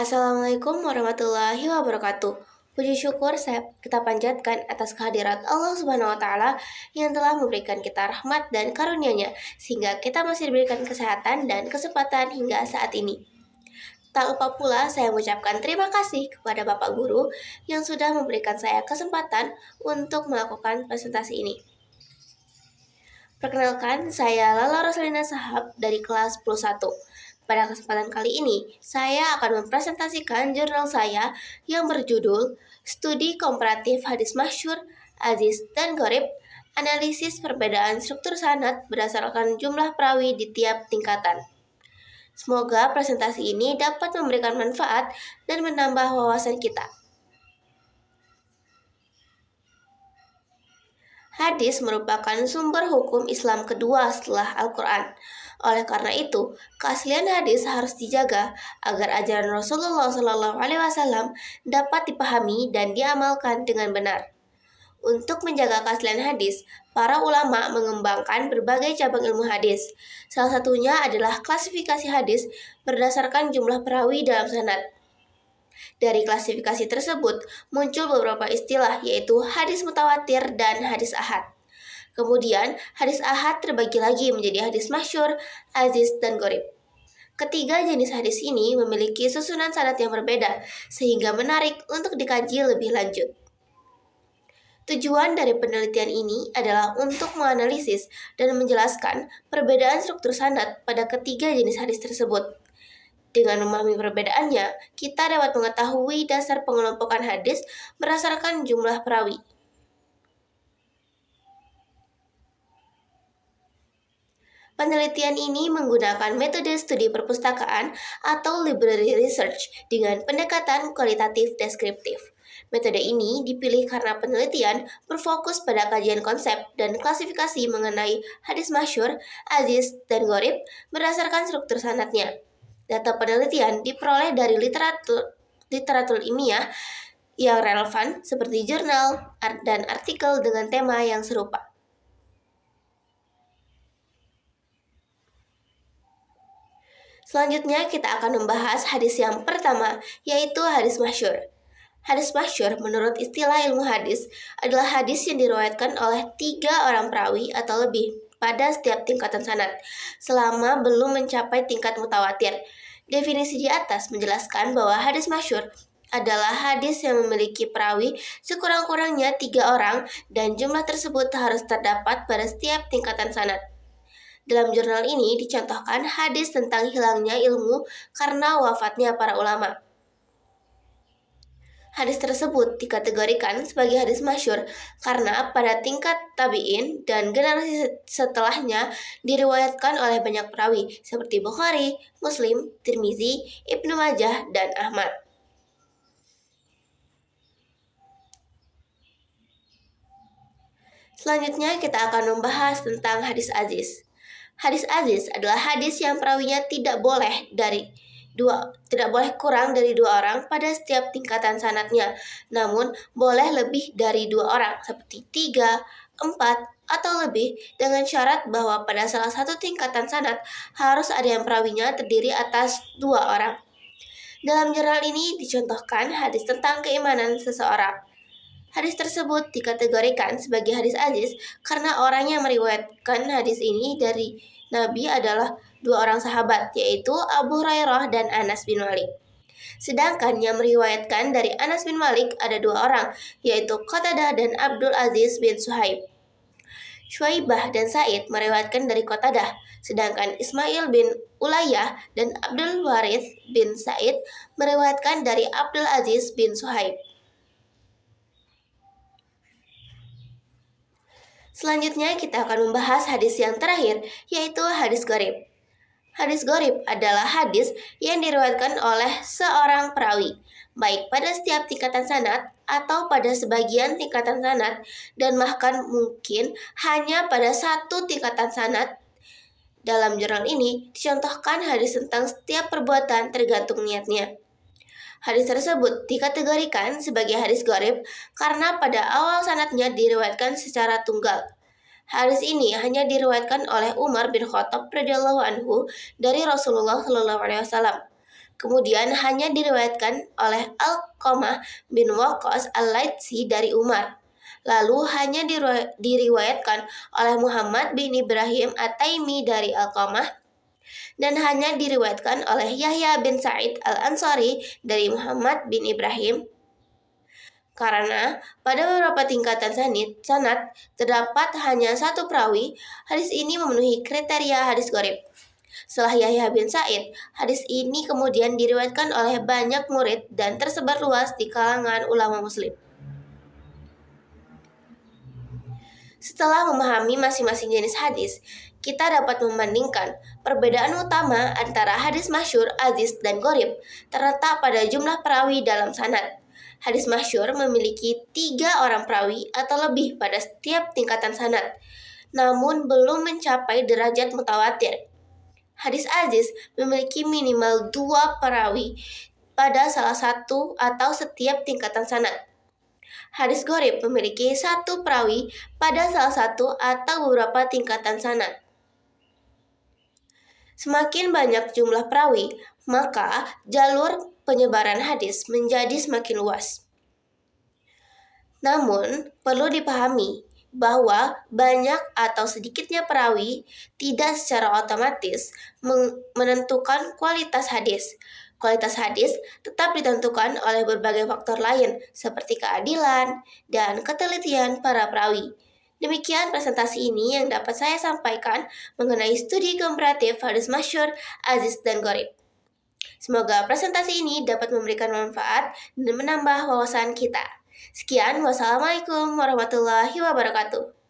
Assalamualaikum warahmatullahi wabarakatuh. Puji syukur kita panjatkan atas kehadirat Allah Subhanahu wa taala yang telah memberikan kita rahmat dan karunia-Nya sehingga kita masih diberikan kesehatan dan kesempatan hingga saat ini. Tak lupa pula saya mengucapkan terima kasih kepada Bapak Guru yang sudah memberikan saya kesempatan untuk melakukan presentasi ini. Perkenalkan, saya Lala Roslina Sahab dari kelas 11. Pada kesempatan kali ini, saya akan mempresentasikan jurnal saya yang berjudul Studi Komparatif Hadis Masyhur, Aziz dan Gharib, Analisis Perbedaan Struktur Sanad berdasarkan jumlah perawi di tiap tingkatan. Semoga presentasi ini dapat memberikan manfaat dan menambah wawasan kita. Hadis merupakan sumber hukum Islam kedua setelah Al-Quran. Oleh karena itu, keaslian hadis harus dijaga agar ajaran Rasulullah SAW dapat dipahami dan diamalkan dengan benar. Untuk menjaga keaslian hadis, para ulama mengembangkan berbagai cabang ilmu hadis. Salah satunya adalah klasifikasi hadis berdasarkan jumlah perawi dalam sanad. Dari klasifikasi tersebut muncul beberapa istilah, yaitu hadis mutawatir dan hadis ahad. Kemudian, hadis ahad terbagi lagi menjadi hadis masyhur, aziz, dan gharib. Ketiga jenis hadis ini memiliki susunan sanad yang berbeda, sehingga menarik untuk dikaji lebih lanjut. Tujuan dari penelitian ini adalah untuk menganalisis dan menjelaskan perbedaan struktur sanad pada ketiga jenis hadis tersebut. Dengan memahami perbedaannya, kita dapat mengetahui dasar pengelompokan hadis berdasarkan jumlah perawi. Penelitian ini menggunakan metode studi perpustakaan atau library research dengan pendekatan kualitatif deskriptif. Metode ini dipilih karena penelitian berfokus pada kajian konsep dan klasifikasi mengenai hadis masyhur, aziz, dan gharib berdasarkan struktur sanadnya. Data penelitian diperoleh dari literatur ilmiah yang relevan seperti jurnal dan artikel dengan tema yang serupa. Selanjutnya kita akan membahas hadis yang pertama, yaitu hadis masyhur. Hadis masyhur menurut istilah ilmu hadis adalah hadis yang diriwayatkan oleh 3 orang perawi atau lebih pada setiap tingkatan sanad, selama belum mencapai tingkat mutawatir. Definisi di atas menjelaskan bahwa hadis masyhur adalah hadis yang memiliki perawi sekurang-kurangnya 3 orang dan jumlah tersebut harus terdapat pada setiap tingkatan sanad. Dalam jurnal ini dicontohkan hadis tentang hilangnya ilmu karena wafatnya para ulama. Hadis tersebut dikategorikan sebagai hadis masyhur karena pada tingkat tabi'in dan generasi setelahnya diriwayatkan oleh banyak perawi seperti Bukhari, Muslim, Tirmizi, Ibnu Majah, dan Ahmad. Selanjutnya kita akan membahas tentang hadis aziz. Hadis aziz adalah hadis yang perawinya tidak boleh kurang dari 2 orang pada setiap tingkatan sanadnya, namun boleh lebih dari 2 orang seperti 3, 4, atau lebih dengan syarat bahwa pada salah satu tingkatan sanad harus ada yang perawinya terdiri atas 2 orang. Dalam jurnal ini dicontohkan hadis tentang keimanan seseorang. Hadis tersebut dikategorikan sebagai hadis aziz karena orang yang meriwayatkan hadis ini dari Nabi adalah 2 orang sahabat, yaitu Abu Hurairah dan Anas bin Malik. Sedangkan yang meriwayatkan dari Anas bin Malik ada 2 orang, yaitu Qatadah dan Abdul Aziz bin Suhaib. Syuaibah dan Said meriwayatkan dari Qatadah, sedangkan Ismail bin Ulayyah dan Abdul Warith bin Said meriwayatkan dari Abdul Aziz bin Suhaib. Selanjutnya kita akan membahas hadis yang terakhir, yaitu hadis gharib. Hadis gharib adalah hadis yang diriwayatkan oleh seorang perawi, baik pada setiap tingkatan sanad atau pada sebagian tingkatan sanad, dan bahkan mungkin hanya pada satu tingkatan sanad. Dalam jurnal ini dicontohkan hadis tentang setiap perbuatan tergantung niatnya. Hadis tersebut dikategorikan sebagai hadis gharib karena pada awal sanadnya diriwayatkan secara tunggal. Hadis ini hanya diriwayatkan oleh Umar bin Khattab radhiyallahu anhu dari Rasulullah SAW. kemudian hanya diriwayatkan oleh Alqamah bin Waqqas Al-Laitsi dari Umar. Lalu hanya diriwayatkan oleh Muhammad bin Ibrahim At-Taimi dari Alqamah, dan hanya diriwayatkan oleh Yahya bin Sa'id Al-Ansari dari Muhammad bin Ibrahim. Karena pada beberapa tingkatan sanad terdapat hanya satu perawi, hadis ini memenuhi kriteria hadis gharib. Setelah Yahya bin Sa'id, hadis ini kemudian diriwayatkan oleh banyak murid dan tersebar luas di kalangan ulama muslim. Setelah memahami masing-masing jenis hadis, kita dapat membandingkan perbedaan utama antara hadis masyhur, aziz, dan gharib terletak pada jumlah perawi dalam sanad. Hadis masyhur memiliki 3 orang perawi atau lebih pada setiap tingkatan sanad, namun belum mencapai derajat mutawatir. Hadis aziz memiliki minimal 2 perawi pada salah satu atau setiap tingkatan sanad. Hadis gharib memiliki 1 perawi pada salah satu atau beberapa tingkatan sanad. Semakin banyak jumlah perawi, maka jalur penyebaran hadis menjadi semakin luas. Namun, perlu dipahami bahwa banyak atau sedikitnya perawi tidak secara otomatis menentukan kualitas hadis. Kualitas hadis tetap ditentukan oleh berbagai faktor lain seperti keadilan dan ketelitian para perawi. Demikian presentasi ini yang dapat saya sampaikan mengenai studi komparatif hadis masyhur, aziz, dan gharib. Semoga presentasi ini dapat memberikan manfaat dan menambah wawasan kita. Sekian, wassalamualaikum warahmatullahi wabarakatuh.